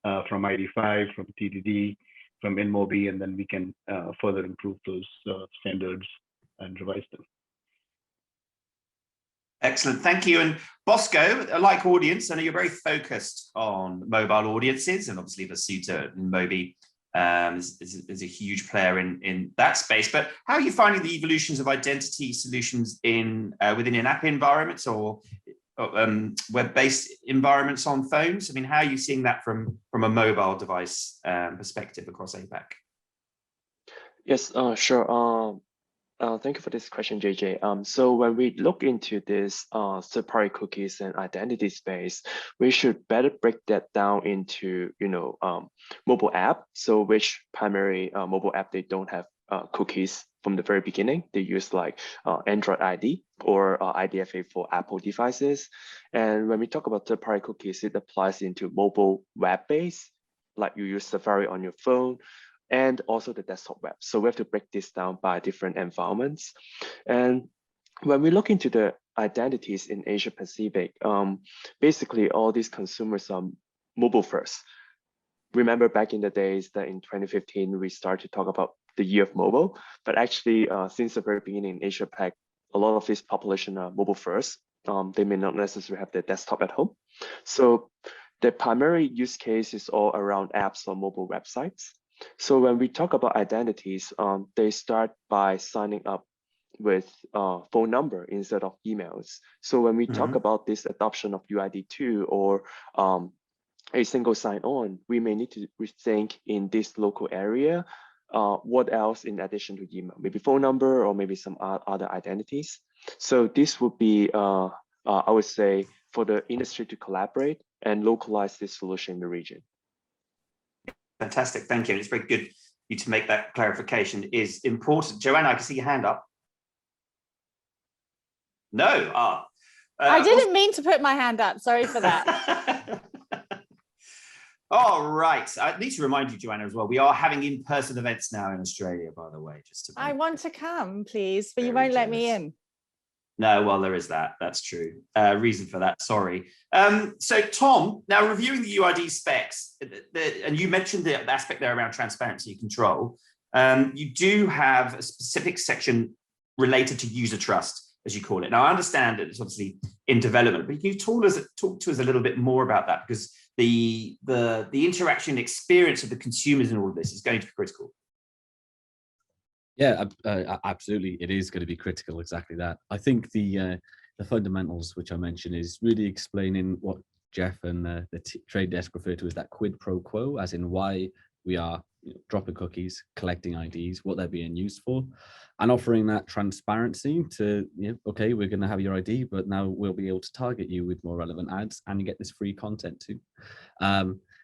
from ID5, from TDD, from InMobi, and then we can further improve those standards and revise them. Excellent, thank you. And Bosco, a like audience, I know you're very focused on mobile audiences, and obviously Vasuta and Mobi is a huge player in that space. But how are you finding the evolutions of identity solutions within in-app environments or web-based environments on phones? I mean, how are you seeing that from a mobile device perspective across APAC? Yes, sure. Thank you for this question, JJ. So when we look into this third-party cookies and identity space, we should better break that down into, mobile app. So which primary mobile app, they don't have cookies from the very beginning. They use like Android ID or IDFA for Apple devices. And when we talk about third-party cookies, it applies into mobile web-based, like you use Safari on your phone, and also the desktop web. So we have to break this down by different environments. And when we look into the identities in Asia Pacific, basically all these consumers are mobile first. Remember back in the days that in 2015, we started to talk about the year of mobile, but actually since the very beginning in Asia Pac, a lot of this population are mobile first. They may not necessarily have their desktop at home. So the primary use case is all around apps or mobile websites. So when we talk about identities, they start by signing up with phone number instead of emails. So when we talk about this adoption of UID2 or a single sign-on, we may need to rethink in this local area, what else in addition to email, maybe phone number or maybe some other identities. So this would be, I would say, for the industry to collaborate and localize this solution in the region. Fantastic, thank you. It's very good for you to make that clarification is important. Joanna, I can see your hand up. No, I didn't mean to put my hand up. Sorry for that. All right. I need to remind you, Joanna, as well, we are having in-person events now in Australia, by the way. Just to I want to come, please, but you won't let me in. No, well, there is that. That's true. Reason for that, sorry. So Tom, now reviewing the UID specs, and you mentioned the aspect there around transparency control. You do have a specific section related to user trust, as you call it. Now, I understand that it's obviously in development, but can you talk to us a little bit more about that? Because the interaction experience of the consumers in all of this is going to be critical. Yeah, absolutely. It is going to be critical. Exactly that. I think the fundamentals, which I mentioned, is really explaining what Jeff and the Trade Desk refer to as that quid pro quo, as in why we are dropping cookies, collecting IDs, what they're being used for, and offering that transparency to, okay, we're going to have your ID, but now we'll be able to target you with more relevant ads, and you get this free content too.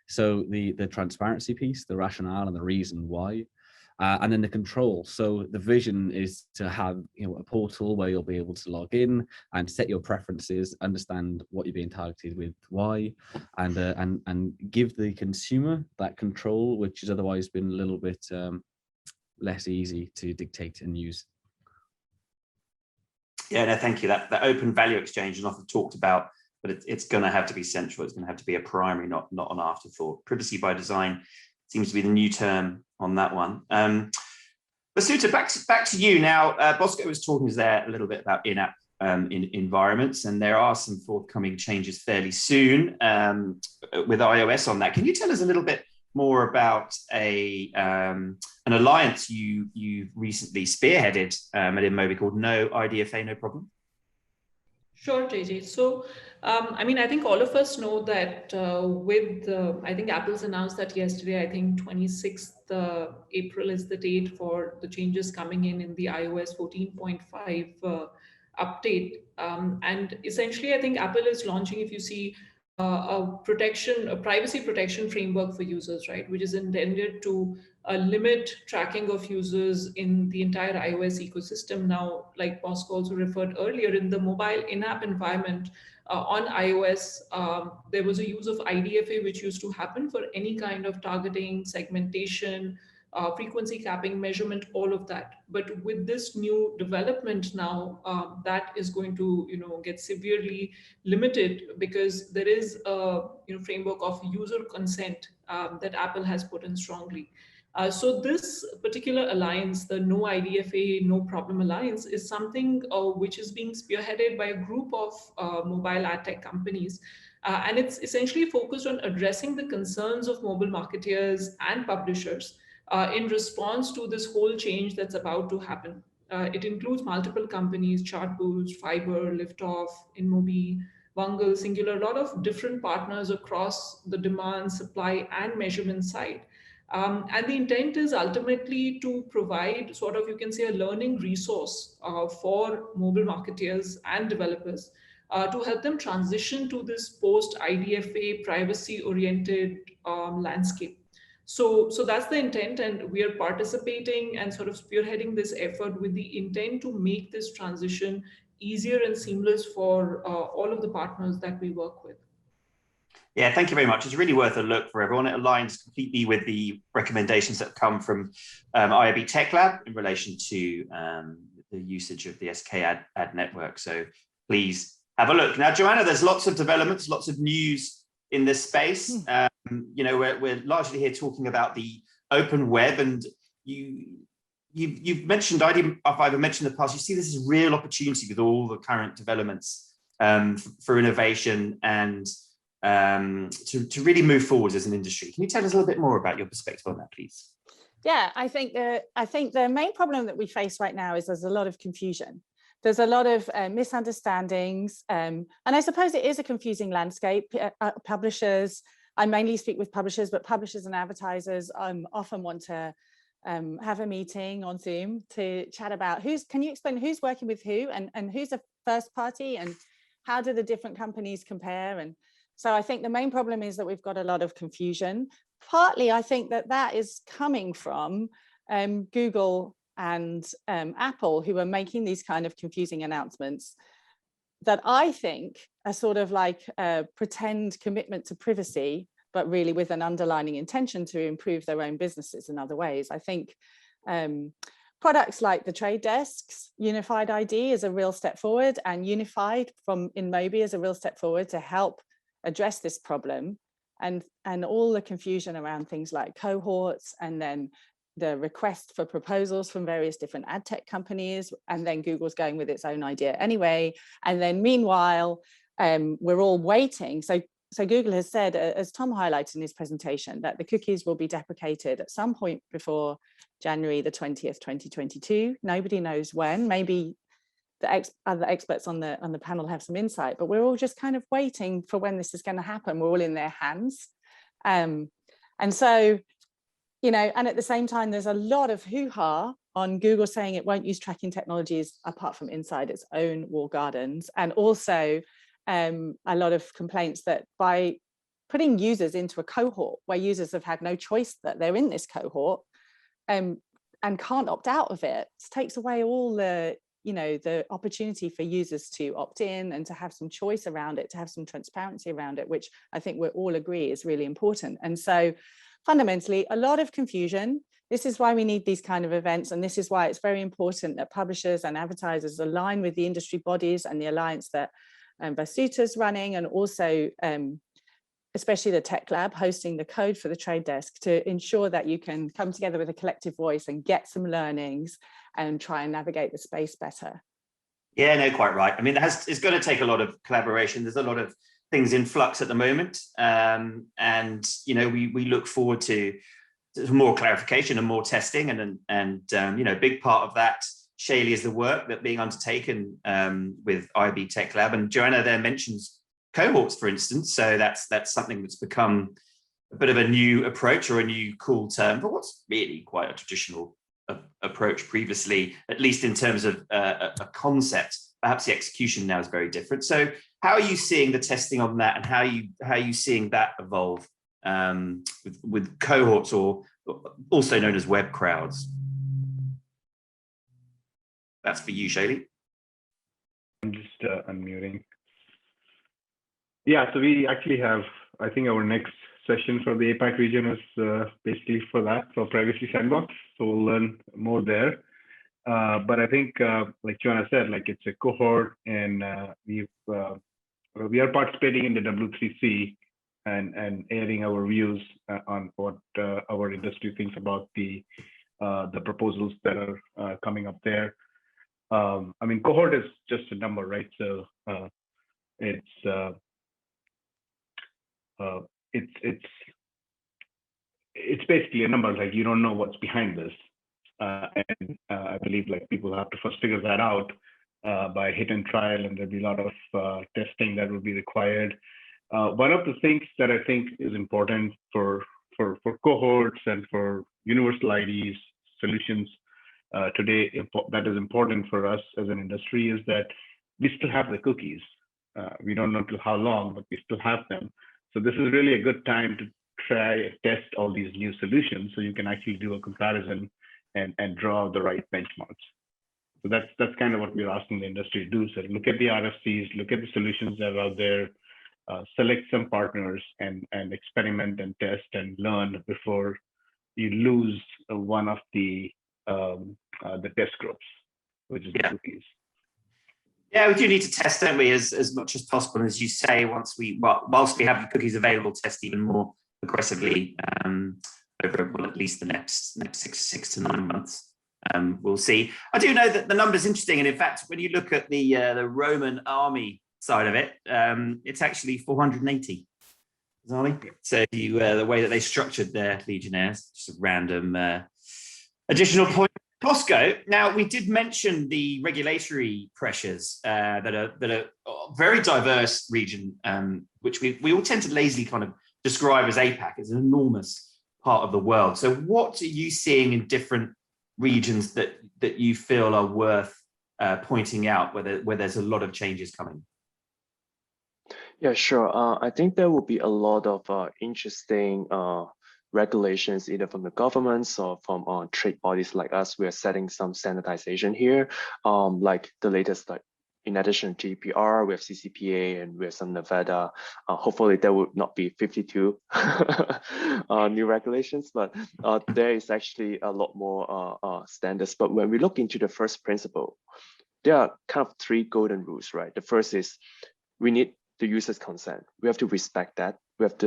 So the transparency piece, the rationale and the reason why. And then the control. So the vision is to have a portal where you'll be able to log in and set your preferences, understand what you're being targeted with, why, and give the consumer that control, which has otherwise been a little bit less easy to dictate and use. Yeah, no, thank you. That open value exchange is often talked about, but it's going to have to be central. It's going to have to be a primary, not an afterthought. Privacy by design seems to be the new term on that one. Vasuta, back to you now. Bosco was talking there a little bit about in-app environments, and there are some forthcoming changes fairly soon with iOS on that. Can you tell us a little bit more about an alliance you recently spearheaded at InMobi called No IDFA, No Problem? Sure, JJ. So, I mean, I think all of us know that I think Apple's announced that yesterday. I think 26th April is the date for the changes coming in the iOS 14.5 update. And essentially, I think Apple is launching, if you see, a privacy protection framework for users, right, which is intended to limit tracking of users in the entire iOS ecosystem. Now, like Bosco also referred earlier, in the mobile in-app environment, on iOS, there was a use of IDFA, which used to happen for any kind of targeting, segmentation, frequency capping, measurement, all of that. But with this new development now, that is going to get severely limited, because there is a framework of user consent that Apple has put in strongly. So this particular alliance, the No IDFA, No Problem Alliance, is something which is being spearheaded by a group of mobile ad tech companies. And it's essentially focused on addressing the concerns of mobile marketeers and publishers in response to this whole change that's about to happen. It includes multiple companies: Chartboost, Fiverr, Liftoff, InMobi, Bungle, Singular, a lot of different partners across the demand, supply, and measurement side. And the intent is ultimately to provide sort of, you can say, a learning resource for mobile marketeers and developers to help them transition to this post-IDFA privacy-oriented landscape. So that's the intent, and we are participating and sort of spearheading this effort with the intent to make this transition easier and seamless for all of the partners that we work with. Yeah, thank you very much. It's really worth a look for everyone. It aligns completely with the recommendations that come from IAB Tech Lab in relation to the usage of the SK ad network. So please have a look. Now, Joanna, there's lots of developments, lots of news in this space. We're largely here talking about the open web, and you've mentioned identifier mentioned in the past. You see this as real opportunity with all the current developments for innovation and to really move forward as an industry. Can you tell us a little bit more about your perspective on that, please? Yeah, I think the main problem that we face right now is there's a lot of confusion. There's a lot of misunderstandings, and I suppose it is a confusing landscape. Publishers, I mainly speak with publishers, but publishers and advertisers often want to have a meeting on Zoom to chat about can you explain who's working with who, and who's a first party, and how do the different companies compare? And so I think the main problem is that we've got a lot of confusion. Partly, I think that is coming from Google and Apple, who are making these kind of confusing announcements that I think are sort of like a pretend commitment to privacy, but really with an underlying intention to improve their own businesses in other ways. I think products like the Trade Desk's Unified ID is a real step forward, and Unified from InMobi is a real step forward to help address this problem, and all the confusion around things like cohorts, and then the request for proposals from various different ad tech companies, and then Google's going with its own idea anyway. And then meanwhile, we're all waiting. So Google has said, as Tom highlighted in his presentation, that the cookies will be deprecated at some point before January the 20th, 2022. Nobody knows when. Maybe the other experts on the panel have some insight, but we're all just kind of waiting for when this is going to happen. We're all in their hands. And so, and at the same time, there's a lot of hoo-ha on Google saying it won't use tracking technologies apart from inside its own walled gardens. And also a lot of complaints that by putting users into a cohort where users have had no choice that they're in this cohort and can't opt out of it, takes away all the opportunity for users to opt in and to have some choice around it, to have some transparency around it, which I think we all agree is really important. And so fundamentally, a lot of confusion. This is why we need these kind of events. And this is why it's very important that publishers and advertisers align with the industry bodies and the alliance that Vasuta's running, and also especially the Tech Lab hosting the code for the Trade Desk, to ensure that you can come together with a collective voice and get some learnings and try and navigate the space better. Yeah, no, quite right. I mean, it's going to take a lot of collaboration. There's a lot of things in flux at the moment. And, we look forward to more clarification and more testing. And a big part of that, Shaylee, is the work that being undertaken with IAB Tech Lab. And Joanna there mentions cohorts, for instance. So that's something that's become a bit of a new approach, or a new cool term for what's really quite a traditional approach previously, at least in terms of a concept. Perhaps the execution now is very different. So how are you seeing the testing on that, and how are you seeing that evolve with cohorts, or also known as web crowds? That's for you, Shaylee. I'm just unmuting. Yeah, so we actually have, I think our next session for the APAC region is basically for that, for Privacy Sandbox. So we'll learn more there. But I think, like Joanna said, like it's a cohort, and we are participating in the W3C and airing our views on what our industry thinks about the proposals that are coming up there. I mean, cohort is just a number, right? So it's basically a number. Like, you don't know what's behind this, and I believe like people have to first figure that out by hit and trial, and there'll be a lot of testing that will be required. One of the things that I think is important for cohorts and for universal IDs solutions today, that is important for us as an industry, is that we still have the cookies. We don't know till how long, but we still have them. So this is really a good time to try test all these new solutions, so you can actually do a comparison and draw the right benchmarks. So that's kind of what we're asking the industry to do. So look at the RFCs, look at the solutions that are out there, select some partners, and experiment and test and learn before you lose one of the test groups, which is the cookies. Yeah, we do need to test, don't we, as much as possible. And as you say, whilst we have the cookies available, test even more aggressively over at least the next 6 to 9 months. We'll see. I do know that the number's interesting, and in fact, when you look at the Roman army side of it, it's actually 480. So the way that they structured their legionnaires, just a random additional point. Bosco, now we did mention the regulatory pressures that are a very diverse region, which we all tend to lazily kind of describe as APAC. It's an enormous part of the world. So what are you seeing in different regions that you feel are worth pointing out, where there's a lot of changes coming? Yeah, sure. I think there will be a lot of interesting regulations, either from the governments or from trade bodies like us. We are setting some standardization here, like the latest, like in addition to GDPR, we have CCPA and we have some Nevada. Hopefully there would not be 52 new regulations, but there is actually a lot more standards. But when we look into the first principle, there are kind of 3 golden rules, right? The first is we need the user's consent. We have to respect that. We have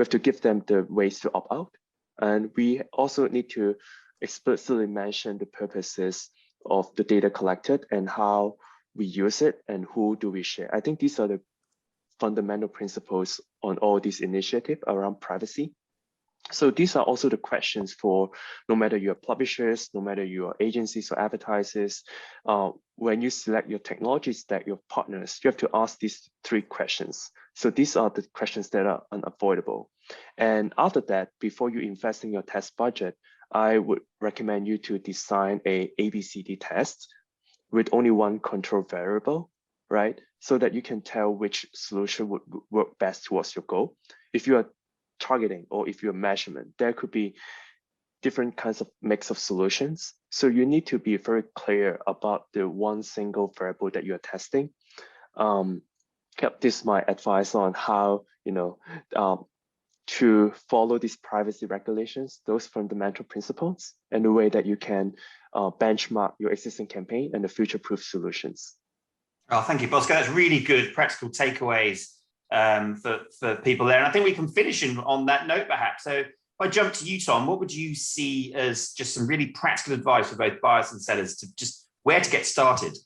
to give them the ways to opt out. And we also need to explicitly mention the purposes of the data collected and how we use it and who do we share. I think these are the fundamental principles on all these initiatives around privacy. So these are also the questions for no matter you're publishers, no matter you're agencies or advertisers, when you select your technology stack, your partners, you have to ask these 3 questions. So these are the questions that are unavoidable. And after that, before you invest in your test budget, I would recommend you to design a ABCD test with only one control variable, right? So that you can tell which solution would work best towards your goal. If you are targeting or if you're measurement, there could be different kinds of mix of solutions. So you need to be very clear about the one single variable that you're testing. This is my advice on how, to follow these privacy regulations, those fundamental principles, and the way that you can benchmark your existing campaign and the future-proof solutions. Oh, thank you, Bosco. That's really good practical takeaways for people there. And I think we can finish on that note, perhaps. So if I jump to you, Tom, what would you see as just some really practical advice for both buyers and sellers to just where to get started?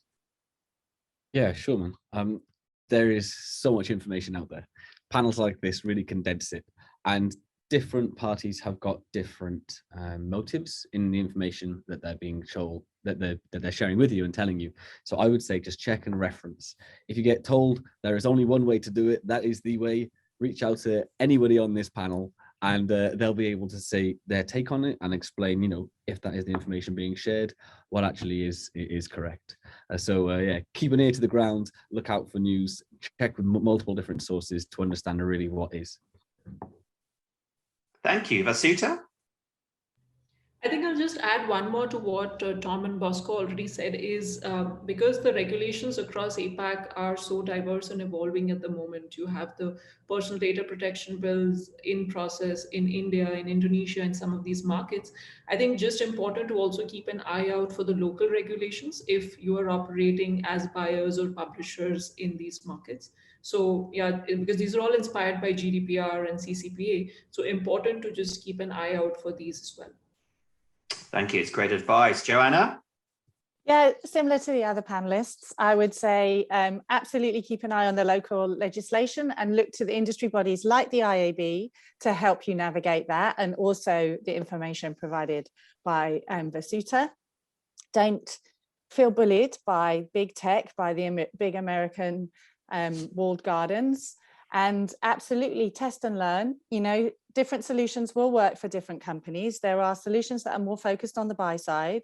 Yeah, sure, man. There is so much information out there. Panels like this really condense it, and different parties have got different motives in the information that they're being shown, that they're sharing with you and telling you. So I would say just check and reference. If you get told there is only one way to do it, that is the way. Reach out to anybody on this panel, and they'll be able to say their take on it and explain, if that is the information being shared, what actually is correct. So keep an ear to the ground, look out for news, check with multiple different sources to understand really what is. Thank you. Vasuta? I think I'll just add one more to what Tom and Bosco already said is because the regulations across APAC are so diverse and evolving at the moment. You have the personal data protection bills in process in India, in Indonesia, and some of these markets. I think just important to also keep an eye out for the local regulations if you are operating as buyers or publishers in these markets. So yeah, because these are all inspired by GDPR and CCPA. So important to just keep an eye out for these as well. Thank you. It's great advice. Joanna? Yeah, similar to the other panelists, I would say absolutely keep an eye on the local legislation and look to the industry bodies like the IAB to help you navigate that, and also the information provided by Vasuta. Don't feel bullied by big tech, by the big American walled gardens, and absolutely test and learn. You know, different solutions will work for different companies. There are solutions that are more focused on the buy side.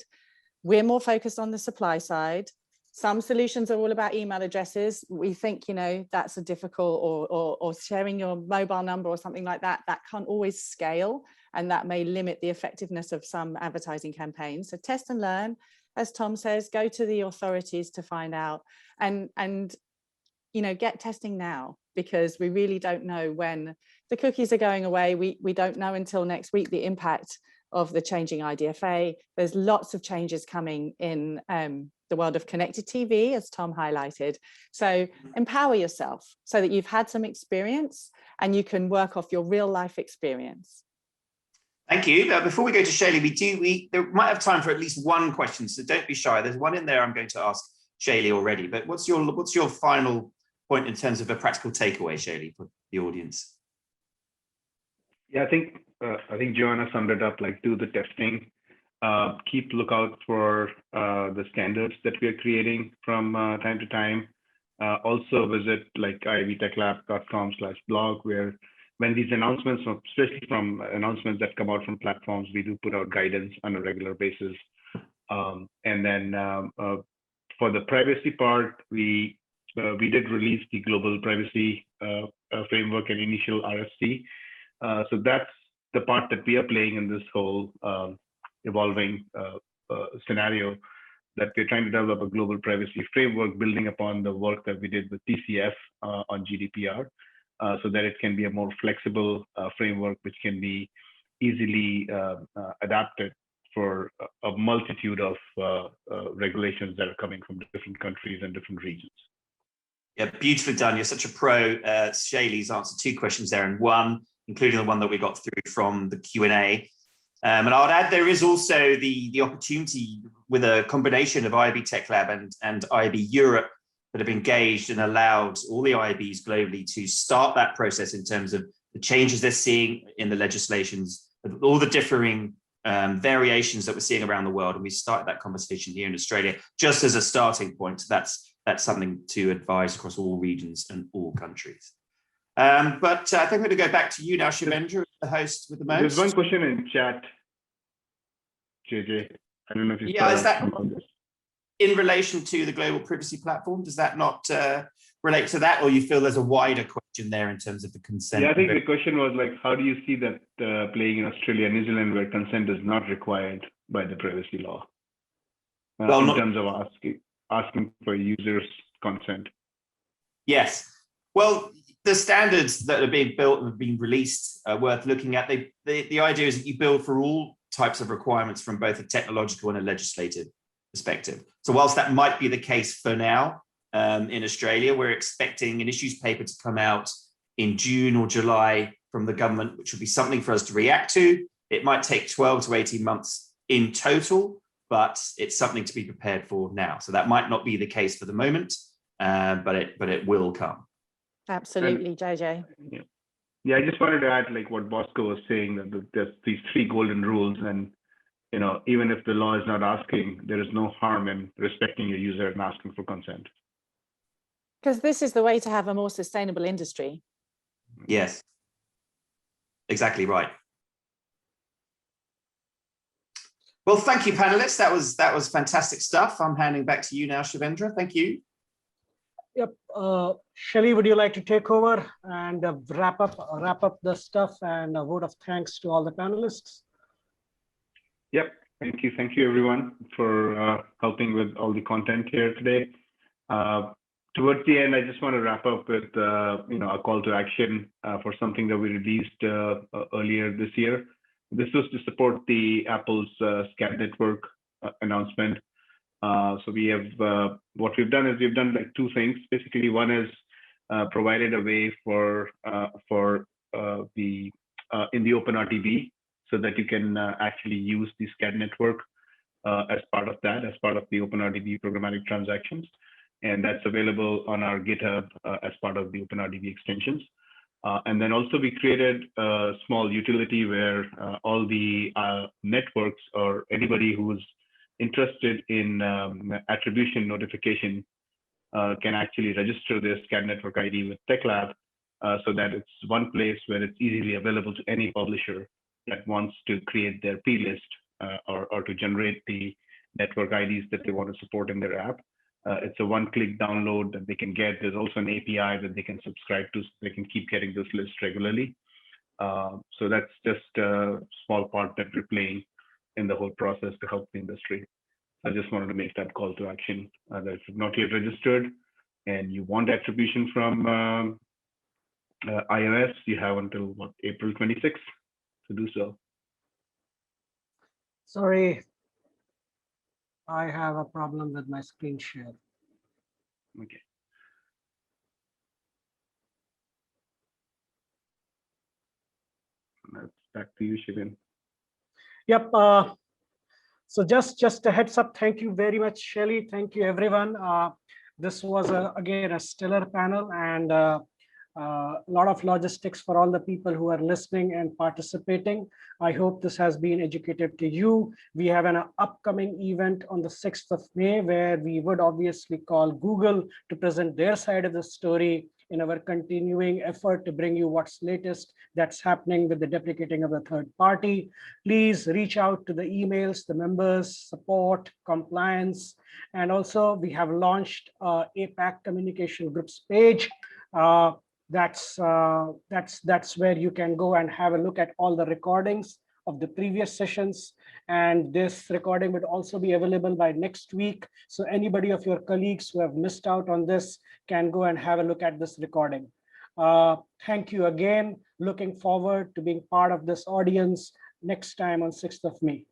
We're more focused on the supply side. Some solutions are all about email addresses. We think, you know, that's a difficult, or sharing your mobile number or something like that, that can't always scale, and that may limit the effectiveness of some advertising campaigns. So test and learn, as Tom says, go to the authorities to find out, and you know, get testing now, because we really don't know when the cookies are going away. We don't know until next week the impact of the changing IDFA. There's lots of changes coming in the world of connected TV, as Tom highlighted. So empower yourself so that you've had some experience and you can work off your real life experience. Thank you. Before we go to Shaylee, there might have time for at least one question, so don't be shy. There's one in there I'm going to ask Shaylee already, but what's your final point in terms of a practical takeaway, Shaylee, for the audience? Yeah, I think Joanna summed it up, like do the testing, keep lookout for the standards that we are creating from time to time. Also visit like iabtechlab.com/blog, where when these announcements, especially from announcements that come out from platforms, we do put out guidance on a regular basis. And then for the privacy part, we did release the global privacy framework and initial RFC. So that's the part that we are playing in this whole evolving scenario, that we're trying to develop a global privacy framework building upon the work that we did with TCF on GDPR, so that it can be a more flexible framework which can be easily adapted for a multitude of regulations that are coming from different countries and different regions. Yeah, beautifully done. You're such a pro. Shaylee's answered 2 questions there in one, including the one that we got through from the Q&A. And I would add there is also the opportunity with a combination of IAB Tech Lab and IAB Europe that have engaged and allowed all the IABs globally to start that process in terms of the changes they're seeing in the legislations, all the differing variations that we're seeing around the world. And we started that conversation here in Australia just as a starting point. That's something to advise across all regions and all countries. But I think I'm going to go back to you now, Shivendra, the host with the most. There's one question in chat, JJ. I don't know if you is that in relation to the global privacy platform? Does that not relate to that, or you feel there's a wider question there in terms of the consent? Yeah, I think the question was like, how do you see that playing in Australia and New Zealand, where consent is not required by the privacy law? Well, in terms of asking for users' consent. Yes. Well, the standards that are being built and have been released are worth looking at. The idea is that you build for all types of requirements from both a technological and a legislative perspective. So whilst that might be the case for now in Australia, we're expecting an issues paper to come out in June or July from the government, which will be something for us to react to. It might take 12 to 18 months in total, but it's something to be prepared for now. So that might not be the case for the moment, but it will come. Absolutely, JJ. Yeah, I just wanted to add like what Bosco was saying, that there's these 3 golden rules, and you know, even if the law is not asking, there is no harm in respecting your user and asking for consent. Because this is the way to have a more sustainable industry. Yes, exactly right. Well, thank you, panelists. That was fantastic stuff. I'm handing back to you now, Shivendra. Thank you. Yep. Shelley, would you like to take over and wrap up the stuff, and a vote of thanks to all the panelists? Yep. Thank you. Thank you, everyone, for helping with all the content here today. Towards the end, I just want to wrap up with a call to action for something that we released earlier this year. This was to support the Apple's SCAD network announcement. So we have what we've done is we've done like two things. Basically, one is provided a way for the in the OpenRTB so that you can actually use the SCAD network as part of that, as part of the OpenRTB programmatic transactions. And that's available on our GitHub as part of the OpenRTB extensions. And then also we created a small utility where all the networks or anybody who's interested in attribution notification can actually register their SCAD network ID with Tech Lab so that it's one place where it's easily available to any publisher that wants to create their plist or to generate the network IDs that they want to support in their app. It's a one-click download that they can get. There's also an API that they can subscribe to so they can keep getting this list regularly. So that's just a small part that we're playing in the whole process to help the industry. I just wanted to make that call to action that if you've not yet registered and you want attribution from iOS, you have until what, April 26th to do so. Sorry, I have a problem with my screen share. Okay. That's back to you, Shivan. Yep. So just a heads up. Thank you very much, Shelly. Thank you, everyone. This was again a stellar panel and a lot of logistics for all the people who are listening and participating. I hope this has been educative to you. We have an upcoming event on the 6th of May where we would obviously call Google to present their side of the story in our continuing effort to bring you what's latest that's happening with the deprecating of the third party. Please reach out to the emails, the members, support, compliance, and also we have launched APAC communication groups page. That's where you can go and have a look at all the recordings of the previous sessions. And this recording would also be available by next week. So anybody of your colleagues who have missed out on this can go and have a look at this recording. Thank you again. Looking forward to being part of this audience next time on 6th of May.